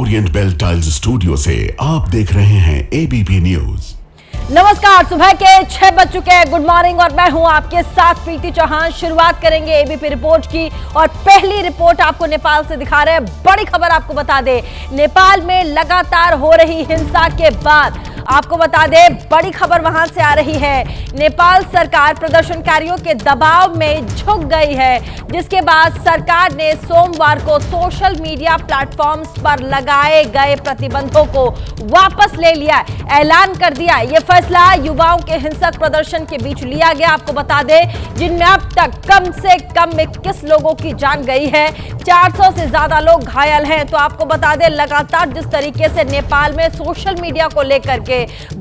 Orient bell tiles studio से आप देख रहे हैं एबीपी न्यूज। नमस्कार, सुबह के 6 बज चुके हैं। गुड मॉर्निंग और मैं हूं आपके साथ प्रीति चौहान। शुरुआत करेंगे एबीपी रिपोर्ट की और पहली रिपोर्ट आपको नेपाल से दिखा रहे हैं। बड़ी खबर आपको बता दें, नेपाल में लगातार हो रही हिंसा के बाद आपको बता दें बड़ी खबर वहां से आ रही है। नेपाल सरकार प्रदर्शनकारियों के दबाव में झुक गई है, जिसके बाद सरकार ने सोमवार को सोशल मीडिया प्लेटफॉर्म्स पर लगाए गए प्रतिबंधों को वापस ले लिया, ऐलान कर दिया। यह फैसला युवाओं के हिंसक प्रदर्शन के बीच लिया गया। आपको बता दें जिनमें अब तक कम से कम 21 लोगों की जान गई है, 400 से ज्यादा लोग घायल हैं। तो आपको बता दें लगातार जिस तरीके से नेपाल में सोशल मीडिया को लेकर के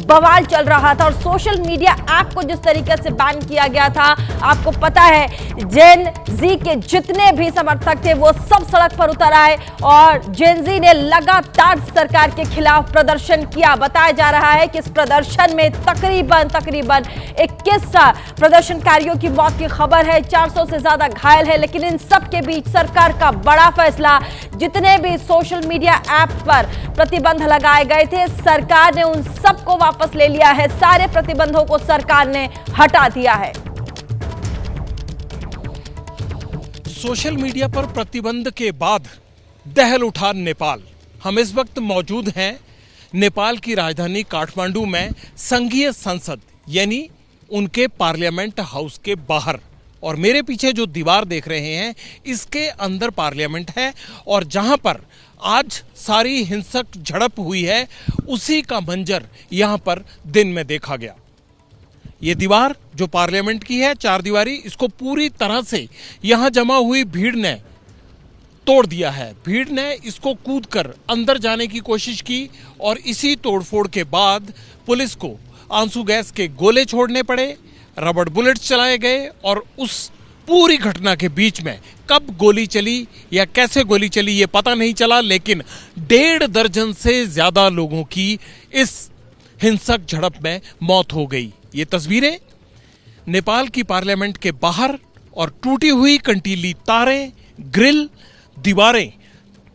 बवाल चल रहा था और सोशल मीडिया ऐप को जिस तरीके से बैन किया गया था, आपको पता है जेन जी के जितने भी समर्थक थे वो सब सड़क पर उतर आए और जेन जी ने लगातार सरकार के खिलाफ प्रदर्शन किया। बताया जा रहा है कि इस प्रदर्शन में तकरीबन 21 प्रदर्शनकारियों की मौत की खबर है, 400 से ज्यादा घायल है। लेकिन इन सब के बीच सरकार का बड़ा फैसला, जितने भी सोशल मीडिया ऐप पर प्रतिबंध लगाए गए थे, सरकार ने उन सबको वापस ले लिया है। सारे प्रतिबंधों को सरकार ने हटा दिया है। सोशल मीडिया पर प्रतिबंध के बाद दहल उठा नेपाल। हम इस वक्त मौजूद हैं नेपाल की राजधानी काठमांडू में संघीय संसद यानी उनके पार्लियामेंट हाउस के बाहर। और मेरे पीछे जो दीवार देख रहे हैं इसके अंदर पार्लियामेंट है और जहां पर आज सारी हिंसक झड़प हुई है उसी का मंजर यहां पर दिन में देखा गया। ये दीवार जो पार्लियामेंट की है, चार दीवारी, इसको पूरी तरह से यहां जमा हुई भीड़ ने तोड़ दिया है। भीड़ ने इसको कूदकर अंदर जाने की कोशिश की और इसी तोड़फोड़ के बाद पुलिस को आंसू गैस के गोले छोड़ने पड़े, रबड़ बुलेट्स चलाए गए और उस पूरी घटना के बीच में कब गोली चली या कैसे गोली चली ये पता नहीं चला, लेकिन 1.5 दर्जन से ज्यादा लोगों की इस हिंसक झड़प में मौत हो गई। ये तस्वीरें नेपाल की पार्लियामेंट के बाहर और टूटी हुई कंटीली तारें, ग्रिल, दीवारें,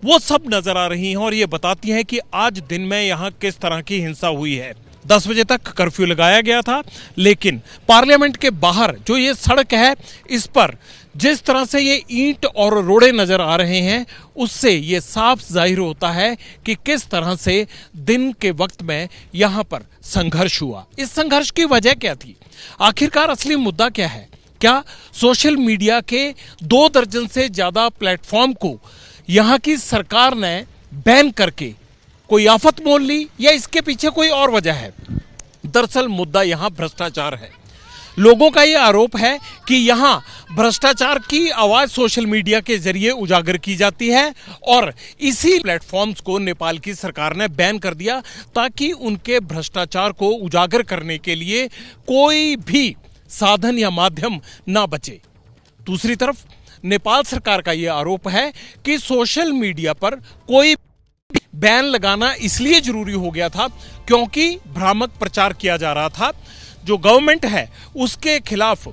वो सब नजर आ रही हैं और ये बताती हैं कि आज दिन में यहां किस तरह की हिंसा हुई है। 10 बजे तक कर्फ्यू लगाया गया था, लेकिन पार्लियामेंट के बाहर जो ये सड़क है इस पर जिस तरह से ये ईंट और रोड़े नजर आ रहे हैं उससे ये साफ जाहिर होता है कि किस तरह से दिन के वक्त में यहां पर संघर्ष हुआ। इस संघर्ष की वजह क्या थी? आखिरकार असली मुद्दा क्या है? क्या सोशल मीडिया के 2 दर्जन से ज्यादा प्लेटफॉर्म को यहां की सरकार ने बैन करके कोई आफत मोल ली या इसके पीछे कोई और वजह है? दरअसल मुद्दा यहां भ्रष्टाचार है। लोगों का यह आरोप है कि यहां भ्रष्टाचार की आवाज सोशल मीडिया के जरिए उजागर की जाती है और इसी प्लेटफॉर्म्स को नेपाल की सरकार ने बैन कर दिया ताकि उनके भ्रष्टाचार को उजागर करने के लिए कोई भी साधन या माध्यम ना बचे। दूसरी तरफ नेपाल सरकार का यह आरोप है कि सोशल मीडिया पर कोई बैन लगाना इसलिए जरूरी हो गया था क्योंकि भ्रामक प्रचार किया जा रहा था। जो गवर्नमेंट है उसके खिलाफ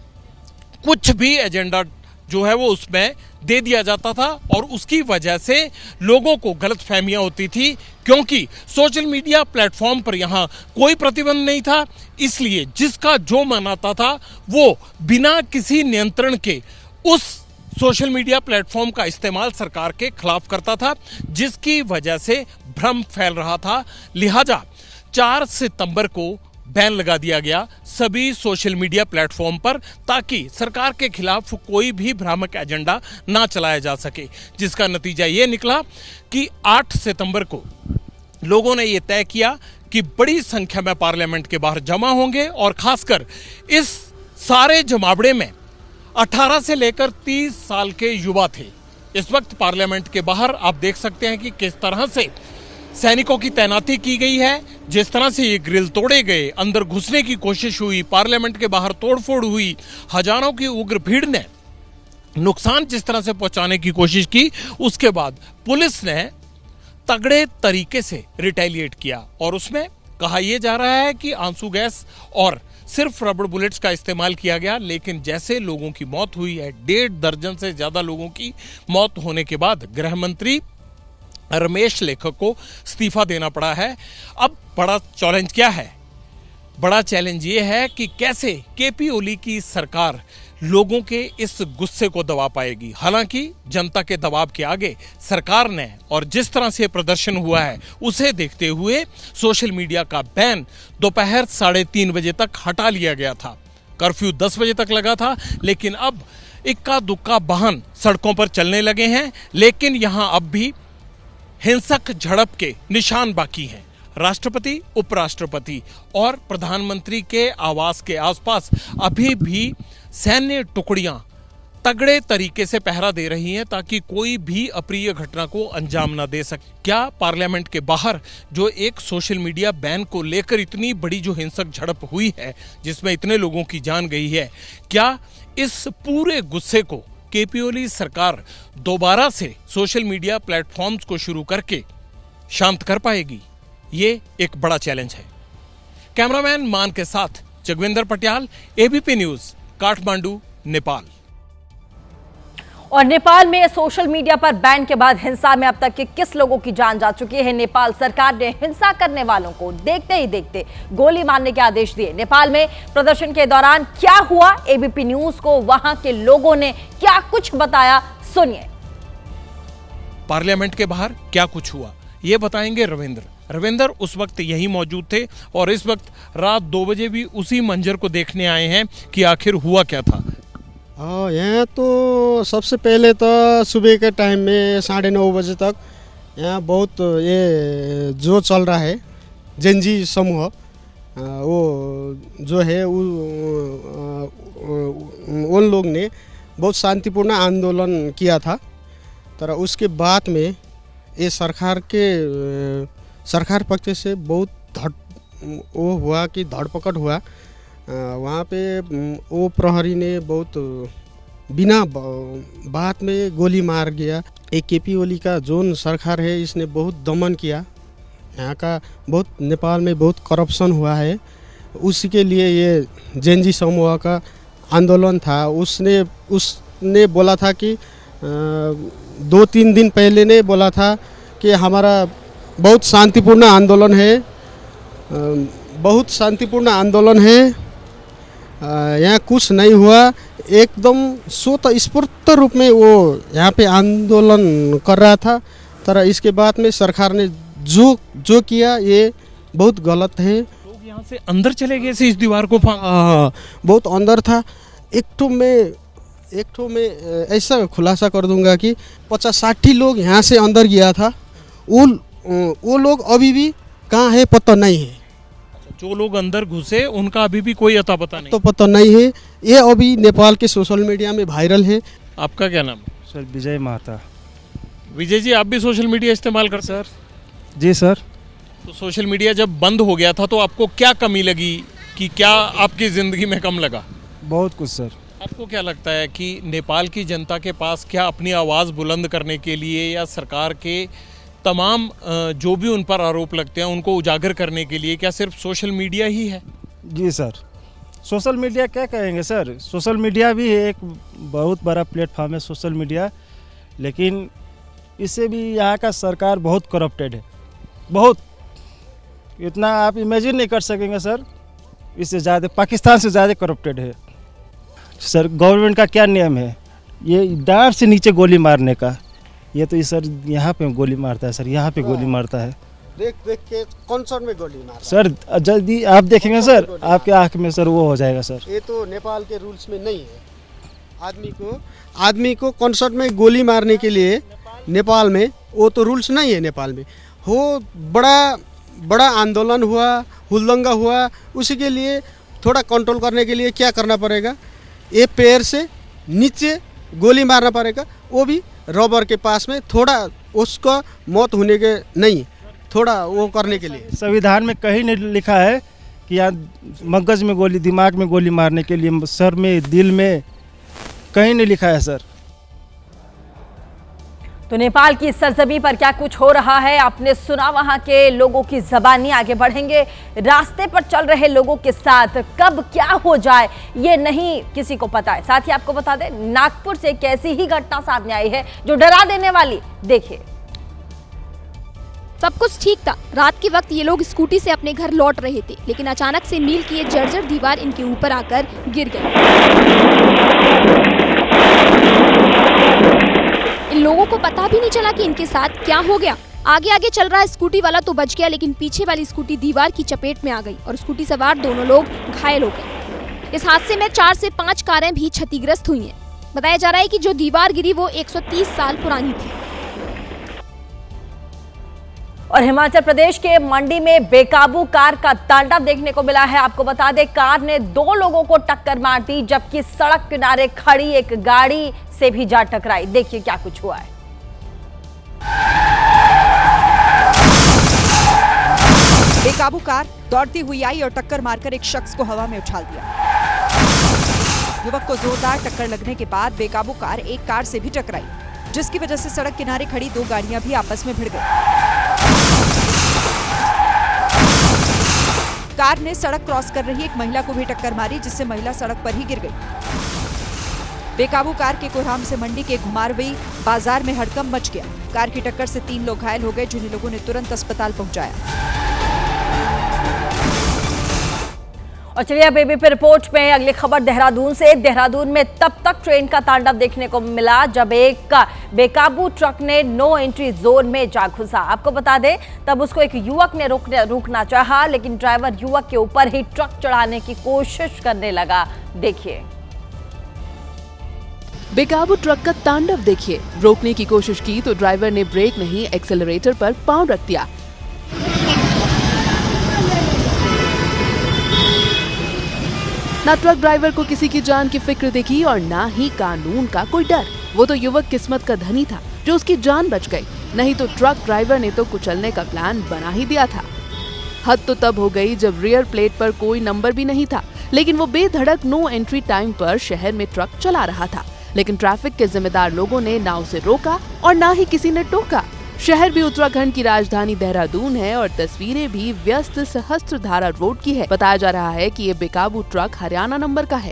कुछ भी एजेंडा जो है वो उसमें दे दिया जाता था और उसकी वजह से लोगों को गलतफहमियां होती थी क्योंकि सोशल मीडिया प्लेटफॉर्म पर यहां कोई प्रतिबंध नहीं था, इसलिए जिसका जो मन आता था वो बिना किसी नियंत्रण के उस सोशल मीडिया प्लेटफॉर्म का इस्तेमाल सरकार के खिलाफ करता था, जिसकी वजह से भ्रम फैल रहा था। लिहाजा 4 सितंबर को बैन लगा दिया गया सभी सोशल मीडिया प्लेटफॉर्म पर ताकि सरकार के खिलाफ कोई भी भ्रामक एजेंडा ना चलाया जा सके, जिसका नतीजा ये निकला कि 8 सितंबर को लोगों ने यह तय किया कि बड़ी संख्या में पार्लियामेंट के बाहर जमा होंगे और खासकर इस सारे जमावड़े में 18 से लेकर 30 साल के युवा थे। इस वक्त पार्लियामेंट के बाहर आप देख सकते हैं कि किस तरह से सैनिकों की तैनाती की गई है, जिस तरह से ये ग्रिल तोड़े गए, अंदर घुसने की कोशिश हुई, पार्लियामेंट के बाहर तोड़फोड़ हुई, हजारों की उग्र भीड़ ने नुकसान जिस तरह से पहुंचाने की कोशिश की, उसके बाद पुलिस ने तगड़े तरीके से रिटेलिएट किया और उसमें कहा यह जा रहा है कि आंसू गैस और सिर्फ रबड़ बुलेट्स का इस्तेमाल किया गया। लेकिन जैसे लोगों की मौत हुई है, 1.5 दर्जन से ज्यादा लोगों की मौत होने के बाद गृह मंत्री रमेश लेखक को इस्तीफा देना पड़ा है। अब बड़ा चैलेंज क्या है? बड़ा चैलेंज ये है कि कैसे केपी ओली की सरकार लोगों के इस गुस्से को दबा पाएगी। हालांकि जनता के दबाव के आगे सरकार ने और जिस तरह से प्रदर्शन हुआ है उसे देखते हुए सोशल मीडिया का बैन दोपहर 3:30 बजे तक हटा लिया गया था। कर्फ्यू 10 बजे तक लगा था, लेकिन अब इक्का दुक्का वाहन सड़कों पर चलने लगे हैं। लेकिन यहां अब भी हिंसक झड़प के निशान बाकी हैं। राष्ट्रपति, उपराष्ट्रपति और प्रधानमंत्री के आवास के आसपास अभी भी सैन्य टुकड़ियां तगड़े तरीके से पहरा दे रही हैं ताकि कोई भी अप्रिय घटना को अंजाम ना दे सके। क्या पार्लियामेंट के बाहर जो एक सोशल मीडिया बैन को लेकर इतनी बड़ी जो हिंसक झड़प हुई है जिसमें इतने लोगों की जान गई है, क्या इस पूरे गुस्से को केपी ओली सरकार दोबारा से सोशल मीडिया प्लेटफॉर्म्स को शुरू करके शांत कर पाएगी? ये एक बड़ा चैलेंज है। कैमरामैन मान के साथ जगविंदर पटियाल, एबीपी न्यूज, काठमांडू, नेपाल। और नेपाल में सोशल मीडिया पर बैन के बाद हिंसा में अब तक के किस लोगों की जान जा चुकी है? नेपाल सरकार ने हिंसा करने वालों को देखते ही देखते गोली मारने के आदेश दिए। नेपाल में प्रदर्शन के दौरान क्या हुआ, एबीपी न्यूज को वहां के लोगों ने क्या कुछ बताया, सुनिए। पार्लियामेंट के बाहर क्या कुछ हुआ ये बताएंगे रविंद्र उस वक्त यहीं मौजूद थे और इस वक्त रात 2 बजे भी उसी मंजर को देखने आए हैं कि आखिर हुआ क्या था। यहाँ तो सबसे पहले तो सुबह के टाइम में 9:30 बजे तक यहाँ बहुत ये जो चल रहा है जेनजी समूह वो जो है उन लोग ने बहुत शांतिपूर्ण आंदोलन किया था। तर उसके बाद में ये सरकार पक्ष से बहुत धरपकड़ हुआ। वहाँ पे वो प्रहरी ने बहुत बिना बात में गोली मार गया। एक केपी ओली का जोन सरकार है इसने बहुत दमन किया। यहाँ का बहुत नेपाल में बहुत करप्शन हुआ है। उसी के लिए ये जेनजी समूह का आंदोलन था। उसने बोला था कि 2-3 दिन पहले ने बोला था कि हमारा बहुत शांतिपूर्ण आंदोलन है, बहुत शांतिपूर्ण आंदोलन है, यहाँ कुछ नहीं हुआ। एकदम स्वतःस्फूर्त रूप में वो यहाँ पे आंदोलन कर रहा था। तर इसके बाद में सरकार ने जो किया ये बहुत गलत है। लोग यहाँ से अंदर चले गए से इस दीवार को बहुत अंदर था। एक ठो में ऐसा खुलासा कर दूंगा कि 50-60 लोग यहाँ से अंदर गया था। वो लोग अभी भी कहाँ है पता नहीं है। जो लोग अंदर घुसे उनका अभी भी कोई अता पता नहीं, तो पता नहीं है। ये अभी नेपाल के सोशल मीडिया में वायरल है। आपका क्या नाम है? सर विजय महता। विजय जी, आप भी सोशल मीडिया इस्तेमाल करते हैं? सर जी सर। तो सोशल मीडिया जब बंद हो गया था तो आपको क्या कमी लगी कि क्या आपकी ज़िंदगी में कम लगा? बहुत कुछ सर। आपको क्या लगता है कि नेपाल की जनता के पास क्या अपनी आवाज़ बुलंद करने के लिए या सरकार के तमाम जो भी उन पर आरोप लगते हैं उनको उजागर करने के लिए क्या सिर्फ सोशल मीडिया ही है? जी सर, सोशल मीडिया क्या कहेंगे सर, सोशल मीडिया भी एक बहुत बड़ा प्लेटफॉर्म है सोशल मीडिया। लेकिन इससे भी यहाँ का सरकार बहुत करप्टेड है, बहुत, इतना आप इमेजिन नहीं कर सकेंगे सर। इससे ज़्यादा पाकिस्तान से ज़्यादा करप्टेड है सर। गवर्नमेंट का क्या नियम है, ये डांट से नीचे गोली मारने का, ये तो सर यहाँ पे गोली मारता है सर, यहाँ पे गोली मारता है। देख के कॉन्सर्ट में गोली मारता है सर। जल्दी आप देखेंगे सर, आपके आँख में सर वो हो जाएगा सर। ये तो नेपाल के रूल्स में नहीं है। आदमी को कॉन्सर्ट में गोली मारने के लिए नेपाल में वो तो रूल्स नहीं है। नेपाल में हो बड़ा आंदोलन हुआ, हुलदंगा हुआ, उसी के लिए थोड़ा कंट्रोल करने के लिए क्या करना पड़ेगा, ये पैर से नीचे गोली मारना पड़ेगा। वो भी रबर के पास में, थोड़ा उसका मौत होने के नहीं, थोड़ा वो करने के लिए। संविधान में कहीं नहीं लिखा है कि यहाँ मगज में गोली, दिमाग में गोली मारने के लिए, सर में, दिल में, कहीं नहीं लिखा है सर। तो नेपाल की सरजमी पर क्या कुछ हो रहा है आपने सुना, वहां के लोगों की ज़बानी। आगे बढ़ेंगे, रास्ते पर चल रहे लोगों के साथ कब क्या हो जाए ये नहीं किसी को पता है। साथ ही आपको बता दें, नागपुर से एक ऐसी ही घटना सामने आई है जो डरा देने वाली। देखिए, सब कुछ ठीक था। रात के वक्त ये लोग स्कूटी से अपने घर लौट रहे थे, लेकिन अचानक से मील की ये जर्जर दीवार इनके ऊपर आकर गिर गई। इन लोगों को पता भी नहीं चला कि इनके साथ क्या हो गया। आगे आगे चल रहा स्कूटी वाला तो बच गया, लेकिन पीछे वाली स्कूटी दीवार की चपेट में आ गई और स्कूटी सवार दोनों लोग घायल हो गए। इस हादसे में 4 से 5 कारें भी क्षतिग्रस्त हुई हैं। बताया जा रहा है कि जो दीवार गिरी वो 130 साल पुरानी थी। और हिमाचल प्रदेश के मंडी में बेकाबू कार का तांडव देखने को मिला है। आपको बता दें, कार ने 2 लोगों को टक्कर मार दी, जबकि सड़क किनारे खड़ी एक गाड़ी से भी जा टकराई। देखिए क्या कुछ हुआ है। बेकाबू कार दौड़ती हुई आई और टक्कर मारकर एक शख्स को हवा में उछाल दिया। युवक को जोरदार टक्कर लगने के बाद बेकाबू कार एक कार से भी टकराई, जिसकी वजह से सड़क किनारे खड़ी 2 गाड़ियां भी आपस में भिड़ गई। कार ने सड़क क्रॉस कर रही एक महिला को भी टक्कर मारी, जिससे महिला सड़क पर ही गिर गई। बेकाबू कार के कोहराम से मंडी के घुमारवी बाजार में हड़कंप मच गया। कार की टक्कर से 3 लोग घायल हो गए, जिन्हें लोगों ने तुरंत अस्पताल पहुंचाया। और चलिए अब एबीपी रिपोर्ट में अगली खबर देहरादून से। देहरादून में तब तक ट्रेन का तांडव देखने को मिला जब एक बेकाबू ट्रक ने नो एंट्री जोन में जा घुसा। आपको बता दें, तब उसको एक युवक ने रोकना चाहा, लेकिन ड्राइवर युवक के ऊपर ही ट्रक चढ़ाने की कोशिश करने लगा। देखिए बेकाबू ट्रक का तांडव देखिए। रोकने की कोशिश की तो ड्राइवर ने ब्रेक नहीं एक्सेलरेटर पर पांव रख दिया। ना ट्रक ड्राइवर को किसी की जान की फिक्र दिखी और ना ही कानून का कोई डर। वो तो युवक किस्मत का धनी था जो उसकी जान बच गई, नहीं तो ट्रक ड्राइवर ने तो कुचलने का प्लान बना ही दिया था। हद तो तब हो गई जब रियर प्लेट पर कोई नंबर भी नहीं था, लेकिन वो बेधड़क नो एंट्री टाइम पर शहर में ट्रक चला रहा था। लेकिन ट्रैफिक के जिम्मेदार लोगों ने ना उसे रोका और ना ही किसी ने टोका। शहर भी उत्तराखंड की राजधानी देहरादून है और तस्वीरें भी व्यस्त सहस्त्रधारा रोड की है। बताया जा रहा है कि ये बेकाबू ट्रक हरियाणा नंबर का है।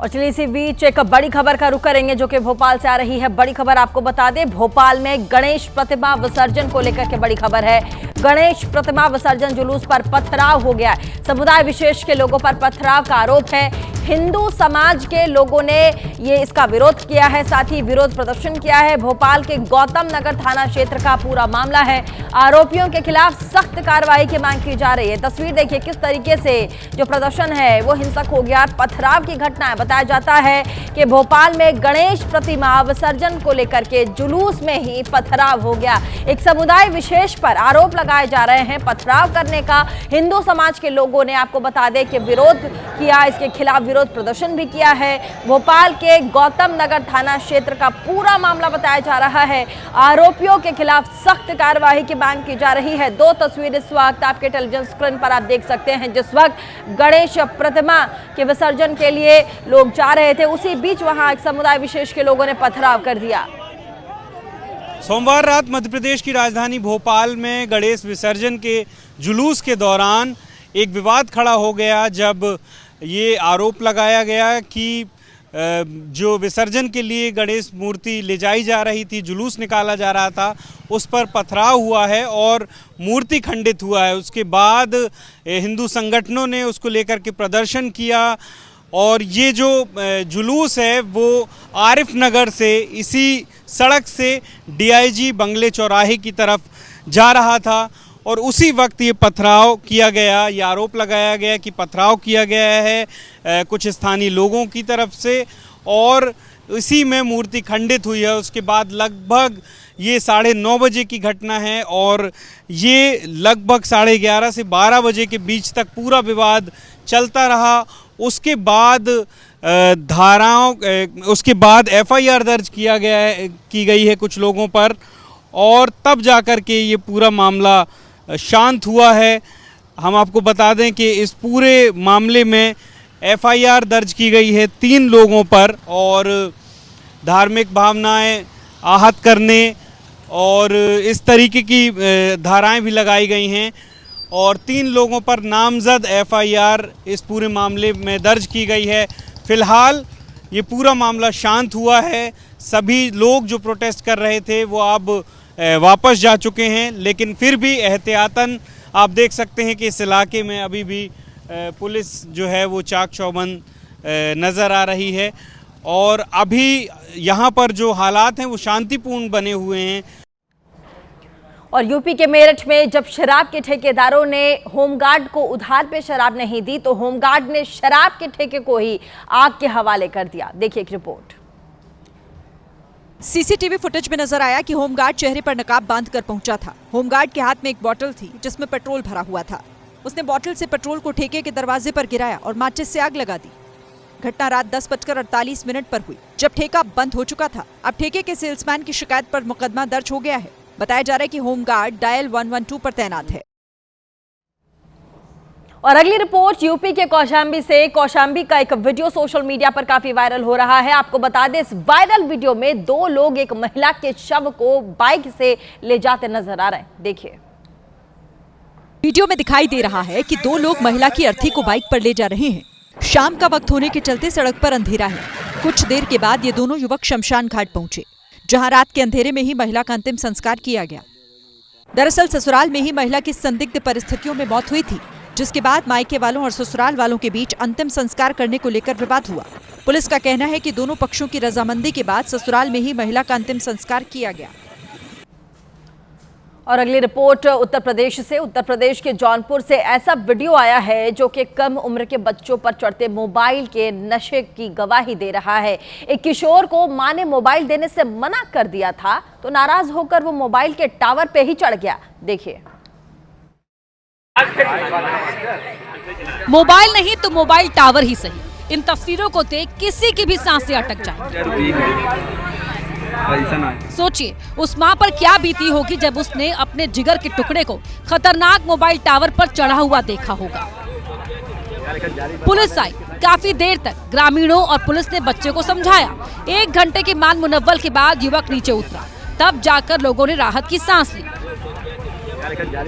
और चलिए इसी बीच एक बड़ी खबर का रुख करेंगे जो कि भोपाल से आ रही है। बड़ी खबर आपको बता दें, भोपाल में गणेश प्रतिमा विसर्जन को लेकर के बड़ी खबर है। गणेश प्रतिमा विसर्जन जुलूस पर पथराव हो गया। समुदाय विशेष के लोगों पर पथराव का आरोप है। हिंदू समाज के लोगों ने ये इसका विरोध किया है, साथ ही विरोध प्रदर्शन किया है। भोपाल के गौतम नगर थाना क्षेत्र का पूरा मामला है। आरोपियों के खिलाफ सख्त कार्रवाई की मांग की जा रही है। तस्वीर देखिए किस तरीके से जो प्रदर्शन है वो हिंसक हो गया। पथराव की घटना है। बताया जाता है कि भोपाल में गणेश प्रतिमा विसर्जन को लेकर के जुलूस में ही पथराव हो गया। एक समुदाय विशेष पर आरोप लगाए जा रहे हैं पथराव करने का। हिंदू समाज के लोगों ने आपको बता दें कि विरोध किया, इसके खिलाफ विरोध प्रदर्शन भी किया है। भोपाल के गौतम नगर थाना क्षेत्र का पूरा मामला बताया जा रहा है। आरोपियों के खिलाफ सख्त कार्रवाई की मांग की जा रही है। 2 तस्वीर इस वक्त आपके टेलीविजन स्क्रीन पर आप देख सकते हैं। जिस वक्त गणेश प्रतिमा के विसर्जन के लिए लोग जा रहे थे, उसी बीच वहां एक समुदाय विशेष के लोगों ने पथराव कर दिया। सोमवार रात मध्य प्रदेश की राजधानी भोपाल में गणेश विसर्जन के जुलूस के दौरान एक विवाद खड़ा हो गया, जब ये आरोप लगाया गया कि जो विसर्जन के लिए गणेश मूर्ति ले जाई जा रही थी, जुलूस निकाला जा रहा था, उस पर पथराव हुआ है और मूर्ति खंडित हुआ है। उसके बाद हिंदू संगठनों ने उसको लेकर के प्रदर्शन किया और ये जो जुलूस है वो आरिफ नगर से इसी सड़क से डीआईजी बंगले चौराहे की तरफ जा रहा था और उसी वक्त ये पथराव किया गया। ये आरोप लगाया गया कि पथराव किया गया है कुछ स्थानीय लोगों की तरफ से और इसी में मूर्ति खंडित हुई है। उसके बाद लगभग ये 9:30 बजे की घटना है और ये लगभग 11:30 से 12 बजे के बीच तक पूरा विवाद चलता रहा। उसके बाद उसके बाद एफआईआर दर्ज की गई है कुछ लोगों पर और तब जाकर के ये पूरा मामला शांत हुआ है। हम आपको बता दें कि इस पूरे मामले में एफआईआर दर्ज की गई है 3 लोगों पर और धार्मिक भावनाएं आहत करने और इस तरीके की धाराएं भी लगाई गई हैं और 3 लोगों पर नामजद एफआईआर इस पूरे मामले में दर्ज की गई है। फिलहाल ये पूरा मामला शांत हुआ है। सभी लोग जो प्रोटेस्ट कर रहे थे वो अब वापस जा चुके हैं, लेकिन फिर भी एहतियातन आप देख सकते हैं कि इस इलाके में अभी भी पुलिस जो है वो चाक चौबंद नज़र आ रही है और अभी यहाँ पर जो हालात हैं वो शांतिपूर्ण बने हुए हैं। और यूपी के मेरठ में जब शराब के ठेकेदारों ने होमगार्ड को उधार पे शराब नहीं दी तो होमगार्ड ने शराब के ठेके को ही आग के हवाले कर दिया। देखिए एक रिपोर्ट। सीसीटीवी फुटेज में नजर आया कि होमगार्ड चेहरे पर नकाब बांधकर पहुंचा था। होमगार्ड के हाथ में एक बोतल थी जिसमें पेट्रोल भरा हुआ था। उसने बोतल से पेट्रोल को ठेके के दरवाजे पर गिराया और माचिस से आग लगा दी। घटना रात 10:48 पर हुई, जब ठेका बंद हो चुका था। अब ठेके के सेल्समैन की शिकायत पर मुकदमा दर्ज हो गया है। बताया जा रहा है कि होमगार्ड डायल 112 पर तैनात है। और अगली रिपोर्ट यूपी के कौशाम्बी से। कौशाम्बी का एक वीडियो सोशल मीडिया पर काफी वायरल हो रहा है। आपको बता दें, इस वायरल वीडियो में 2 लोग एक महिला के शव को बाइक से ले जाते नजर आ रहे हैं। देखिए वीडियो में दिखाई दे रहा है कि 2 लोग महिला की अर्थी को बाइक पर ले जा रहे हैं। शाम का वक्त होने के चलते सड़क पर अंधेरा है। कुछ देर के बाद ये दोनों युवक शमशान घाट पहुंचे, जहां रात के अंधेरे में ही महिला का अंतिम संस्कार किया गया। दरअसल ससुराल में ही महिला की संदिग्ध परिस्थितियों में मौत हुई थी, जिसके बाद मायके वालों और ससुराल वालों के बीच अंतिम संस्कार करने को लेकर विवाद हुआ। पुलिस का कहना है कि दोनों पक्षों की रजामंदी के बाद ससुराल में ही महिला का अंतिम संस्कार किया गया। और अगली रिपोर्ट उत्तर प्रदेश से। उत्तर प्रदेश के जौनपुर से ऐसा वीडियो आया है जो कि कम उम्र के बच्चों पर चढ़ते मोबाइल के नशे की गवाही दे रहा है। एक किशोर को मां ने मोबाइल देने से मना कर दिया था तो नाराज होकर वो मोबाइल के टावर पे ही चढ़ गया। देखिए मोबाइल नहीं तो मोबाइल टावर ही सही, इन तस्वीरों को देख किसी की भी सांसें अटक जाए। सोचिए उस मां पर क्या बीती होगी जब उसने अपने जिगर के टुकड़े को खतरनाक मोबाइल टावर पर चढ़ा हुआ देखा होगा। पुलिस आई, काफी देर तक ग्रामीणों और पुलिस ने बच्चे को समझाया। 1 घंटे की मान मुनव्वल के बाद युवक नीचे उतरा, तब जाकर लोगों ने राहत की सांस ली।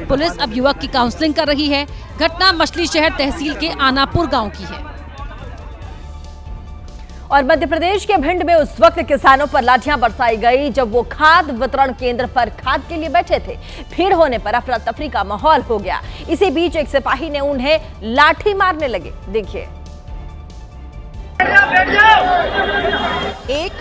पुलिस अब युवक की काउंसलिंग कर रही है। घटना मछली शहर तहसील के आनापुर गांव की है। और मध्य प्रदेश के भिंड में उस वक्त किसानों पर लाठियां बरसाई गई जब वो खाद वितरण केंद्र पर खाद के लिए बैठे थे। भीड़ होने पर अफरा तफरी का माहौल हो गया। इसी बीच एक सिपाही ने उन्हें लाठी मारने लगे। देखिए 1,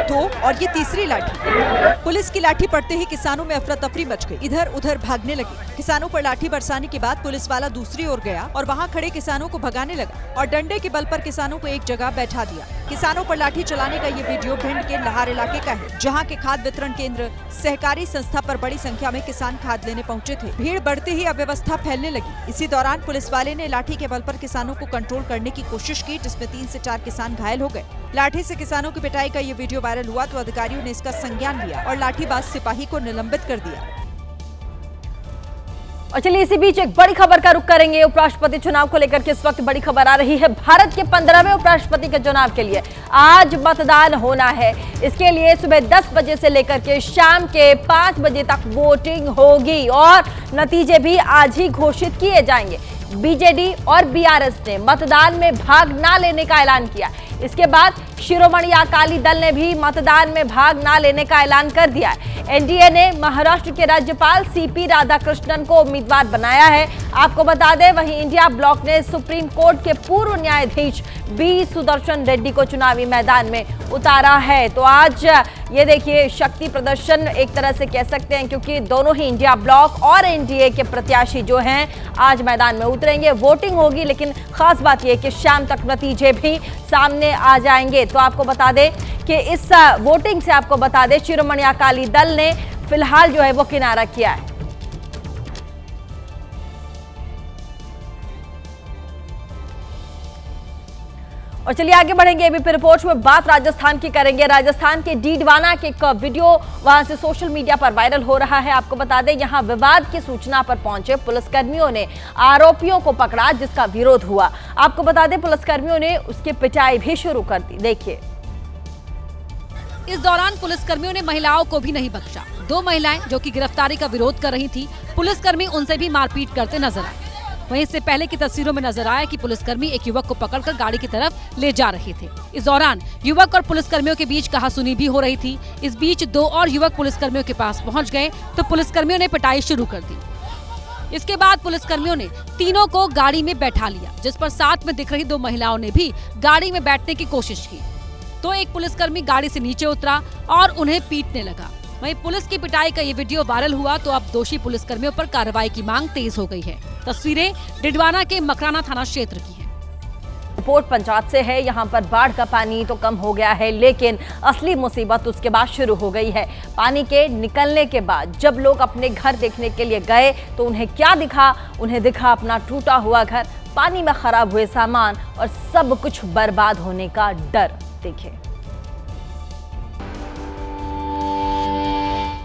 2 और ये तीसरी लाठी। पुलिस की लाठी पड़ते ही किसानों में अफरा तफरी मच गई, इधर उधर भागने लगे। किसानों पर लाठी बरसाने के बाद पुलिस वाला दूसरी ओर गया और वहां खड़े किसानों को भगाने लगा और डंडे के बल पर किसानों को एक जगह बैठा दिया। किसानों पर लाठी चलाने का ये वीडियो भिंड के लहार इलाके का है, जहाँ के खाद वितरण केंद्र सहकारी संस्था पर बड़ी संख्या में किसान खाद लेने पहुँचे थे। भीड़ बढ़ते ही अव्यवस्था फैलने लगी। इसी दौरान पुलिस वाले ने लाठी के बल पर किसानों को कंट्रोल करने की कोशिश की, जिसमें 3 से 4 किसान घायल हो गए। लाठी से किसानों की पिटाई का ये वीडियो वायरल हुआ तो अधिकारियों ने इसका संज्ञान लिया और लाठीबाज सिपाही को निलंबित कर दिया। और चलिए इसी बीच एक बड़ी खबर का रुख करेंगे। उपराष्ट्रपति चुनाव को लेकर के इस वक्त बड़ी खबर आ रही है। भारत के 15वें उपराष्ट्रपति के चुनाव के लिए आज मतदान होना है। इसके लिए सुबह 10 बजे से लेकर के शाम के 5 बजे तक वोटिंग होगी और नतीजे भी आज ही घोषित किए जाएंगे। बीजेडी और बीआरएस ने मतदान में भाग न लेने का ऐलान किया। इसके बाद शिरोमणि अकाली दल ने भी मतदान में भाग न लेने का ऐलान कर दिया है। एनडीए ने महाराष्ट्र के राज्यपाल सीपी राधाकृष्णन को उम्मीदवार बनाया है। आपको बता दें, वहीं इंडिया ब्लॉक ने सुप्रीम कोर्ट के पूर्व न्यायाधीश बी सुदर्शन रेड्डी को चुनावी मैदान में उतारा है। तो आज ये देखिए शक्ति प्रदर्शन एक तरह से कह सकते हैं, क्योंकि दोनों ही इंडिया ब्लॉक और एनडीए के प्रत्याशी जो हैं आज मैदान में उतरेंगे। वोटिंग होगी, लेकिन खास बात यह कि शाम तक नतीजे भी सामने आ जाएंगे। तो आपको बता दें कि इस वोटिंग से आपको बता दें शिरोमणि अकाली दल ने फिलहाल जो है वो किनारा किया है। और चलिए आगे बढ़ेंगे। एबीपी रिपोर्ट में बात राजस्थान की करेंगे। राजस्थान के डीडवाना के एक वीडियो वहां से सोशल मीडिया पर वायरल हो रहा है। आपको बता दें, यहां विवाद की सूचना पर पहुंचे पुलिसकर्मियों ने आरोपियों को पकड़ा, जिसका विरोध हुआ। आपको बता दें, पुलिसकर्मियों ने उसकी पिटाई भी शुरू कर दी। देखिए इस दौरान पुलिसकर्मियों ने महिलाओं को भी नहीं बख्शा। 2 महिलाएं जो कि गिरफ्तारी का विरोध कर रही थी, पुलिसकर्मी उनसे भी मारपीट करते नजर आए। वहीं इससे पहले की तस्वीरों में नजर आया कि पुलिसकर्मी एक युवक को पकड़कर गाड़ी की तरफ ले जा रहे थे। इस दौरान युवक और पुलिसकर्मियों के बीच कहासुनी भी हो रही थी। इस बीच 2 और युवक पुलिसकर्मियों के पास पहुंच गए तो पुलिसकर्मियों ने पिटाई शुरू कर दी। इसके बाद पुलिसकर्मियों ने तीनों को गाड़ी में बैठा लिया, जिस पर साथ में दिख रही 2 महिलाओं ने भी गाड़ी में बैठने की कोशिश की तो एक पुलिसकर्मी गाड़ी से नीचे उतरा और उन्हें पीटने लगा। वहीं पुलिस की पिटाई का ये वीडियो वायरल हुआ तो अब दोषी पुलिसकर्मियों पर कार्रवाई की मांग तेज हो गई है। तस्वीरें डिडवाना के मकराना थाना क्षेत्र की हैं। रिपोर्ट पंजाब से है। यहाँ पर बाढ़ का पानी तो कम हो गया है, लेकिन असली मुसीबत उसके बाद शुरू हो गई है। पानी के निकलने के बाद जब लोग अपने घर देखने के लिए गए तो उन्हें क्या दिखा? उन्हें दिखा अपना टूटा हुआ घर, पानी में खराब हुए सामान और सब कुछ बर्बाद होने का डर। देखिए,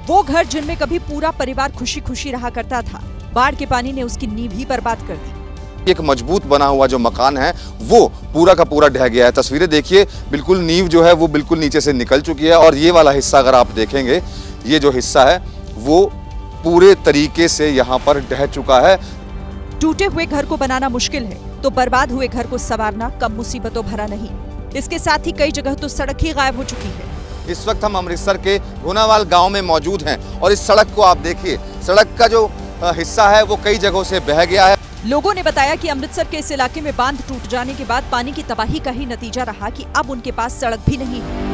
वो घर जिनमें कभी पूरा परिवार खुशी खुशी रहा करता था, बाढ़ के पानी ने उसकी नींव ही बर्बाद कर दी। एक मजबूत बना हुआ जो मकान है वो पूरा का पूरा ढह गया है। तस्वीरें देखिए, बिल्कुल नींव जो है वो बिल्कुल नीचे से निकल चुकी है और ये वाला हिस्सा अगर आप देखेंगे, ये जो हिस्सा है वो पूरे तरीके से यहाँ पर ढह चुका है। टूटे हुए घर को बनाना मुश्किल है तो बर्बाद हुए घर को संवारना कम मुसीबतों भरा नहीं। इसके साथ ही कई जगह तो सड़क ही गायब हो चुकी है। इस वक्त हम अमृतसर के गुनावाल गांव में मौजूद हैं और इस सड़क को आप देखिए, सड़क का जो हिस्सा है वो कई जगहों से बह गया है। लोगों ने बताया कि अमृतसर के इस इलाके में बांध टूट जाने के बाद पानी की तबाही का ही नतीजा रहा कि अब उनके पास सड़क भी नहीं है।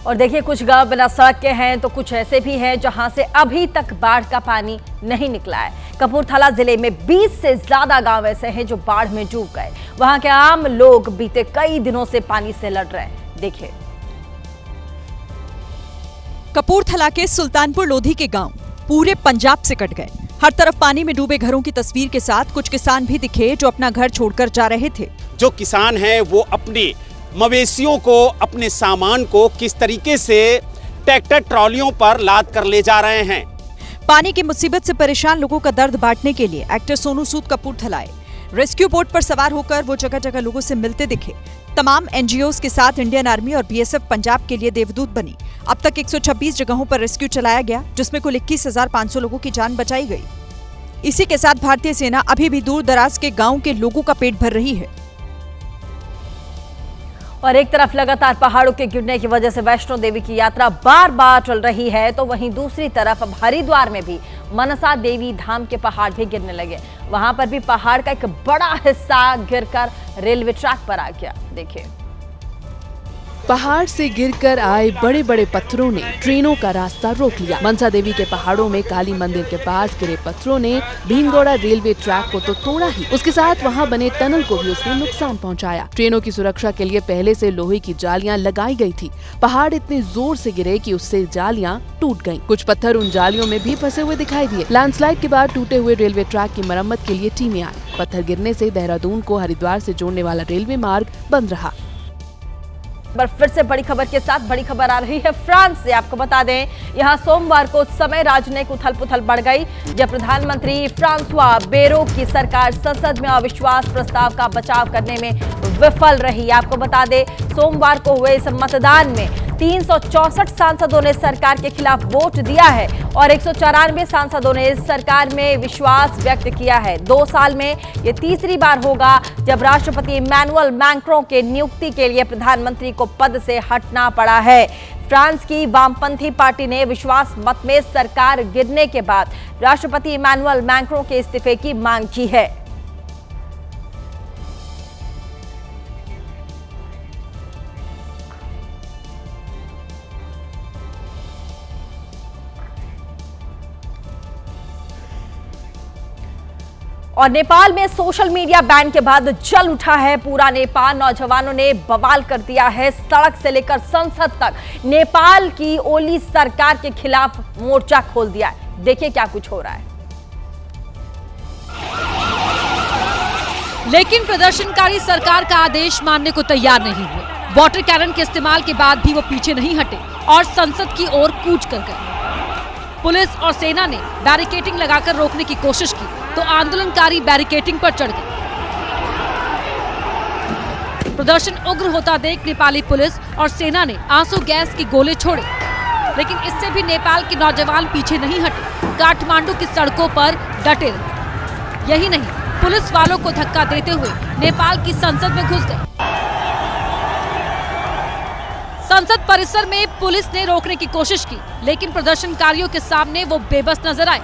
और देखिए, कुछ गांव बिना सड़क के हैं तो कुछ ऐसे भी हैं जहां से अभी तक बाढ़ का पानी नहीं निकला है। कपूरथला जिले में 20 से ज्यादा गांव ऐसे हैं जो बाढ़ में डूब गए। वहां के आम लोग बीते कई दिनों से पानी से लड़ रहे हैं। देखिए, कपूरथला के सुल्तानपुर लोधी के गांव पूरे पंजाब से कट गए। हर तरफ पानी में डूबे घरों की तस्वीर के साथ कुछ किसान भी दिखे जो अपना घर छोड़कर जा रहे थे। जो किसान हैं वो अपने मवेशियों को, अपने सामान को किस तरीके से ट्रैक्टर ट्रॉलियों पर लाद कर ले जा रहे हैं। पानी की मुसीबत से परेशान लोगों का दर्द बांटने के लिए एक्टर सोनू सूद कपूरथला आए। रेस्क्यू बोट पर सवार होकर वो जगह जगह लोगों से मिलते दिखे। तमाम एनजीओज के साथ इंडियन आर्मी और बीएसएफ पंजाब के लिए देवदूत बनी। अब तक 126 जगहों पर रेस्क्यू चलाया गया, जिसमें कुल 21,500 लोगों की जान बचाई गई। इसी के साथ भारतीय सेना अभी भी दूर दराज के गाँव के लोगों का पेट भर रही है। और एक तरफ लगातार पहाड़ों के गिरने की वजह से वैष्णो देवी की यात्रा बार बार चल रही है, तो वहीं दूसरी तरफ अब हरिद्वार में भी मनसा देवी धाम के पहाड़ भी गिरने लगे। वहां पर भी पहाड़ का एक बड़ा हिस्सा गिरकर रेलवे ट्रैक पर आ गया। देखिए, पहाड़ से गिरकर आए बड़े बड़े पत्थरों ने ट्रेनों का रास्ता रोक लिया। मनसा देवी के पहाड़ों में काली मंदिर के पास गिरे पत्थरों ने भीमगौड़ा रेलवे ट्रैक को तो तोड़ा ही, उसके साथ वहां बने टनल को भी उसने नुकसान पहुंचाया। ट्रेनों की सुरक्षा के लिए पहले से लोहे की जालियां लगाई गई थी। पहाड़ इतने जोर से गिरे कि उससे जालियां टूट गयी। कुछ पत्थर उन जालियों में भी फंसे हुए दिखाई दिए। लैंडस्लाइड के बाद टूटे हुए रेलवे ट्रैक की मरम्मत के लिए टीमें आई। पत्थर गिरने से देहरादून को हरिद्वार से जोड़ने वाला रेलवे मार्ग बंद रहा। पर फिर से बड़ी खबर के साथ बड़ी खबर आ रही है फ्रांस से। आपको बता दें, यहां सोमवार को समय राजनयिक उथल पुथल बढ़ गई जब प्रधानमंत्री फ्रांसवा बेरो की सरकार संसद में अविश्वास प्रस्ताव का बचाव करने में विफल रही। आपको बता दें, सोमवार को हुए इस मतदान में 364 सांसदों ने सरकार के खिलाफ वोट दिया है और 194 सांसदों ने इस सरकार में विश्वास व्यक्त किया है। 2 साल में ये तीसरी बार होगा जब राष्ट्रपति इमैनुअल मैक्रों के नियुक्ति के लिए प्रधानमंत्री को पद से हटना पड़ा है। फ्रांस की वामपंथी पार्टी ने विश्वास मत में सरकार गिरने के बाद राष्ट्रपति इमैनुअल मैक्रों के इस्तीफे की मांग की है। और नेपाल में सोशल मीडिया बैन के बाद जल उठा है पूरा नेपाल। नौजवानों ने बवाल कर दिया है। सड़क से लेकर संसद तक नेपाल की ओली सरकार के खिलाफ मोर्चा खोल दिया है। देखिए क्या कुछ हो रहा है। लेकिन प्रदर्शनकारी सरकार का आदेश मानने को तैयार नहीं हुए। वाटर कैनन के इस्तेमाल के बाद भी वो पीछे नहीं हटे और संसद की ओर कूच कर गए। पुलिस और सेना ने बैरिकेडिंग लगाकर रोकने की कोशिश की तो आंदोलनकारी बैरिकेडिंग पर चढ़ गए। प्रदर्शन उग्र होता देख नेपाली पुलिस और सेना ने आंसू गैस की गोले छोड़े, लेकिन इससे भी नेपाल के नौजवान पीछे नहीं हटे। काठमांडू की सड़कों पर डटे रहे। यही नहीं, पुलिस वालों को धक्का देते हुए नेपाल की संसद में घुस गए। संसद परिसर में पुलिस ने रोकने की कोशिश की, लेकिन प्रदर्शनकारियों के सामने वो बेबस नजर आए।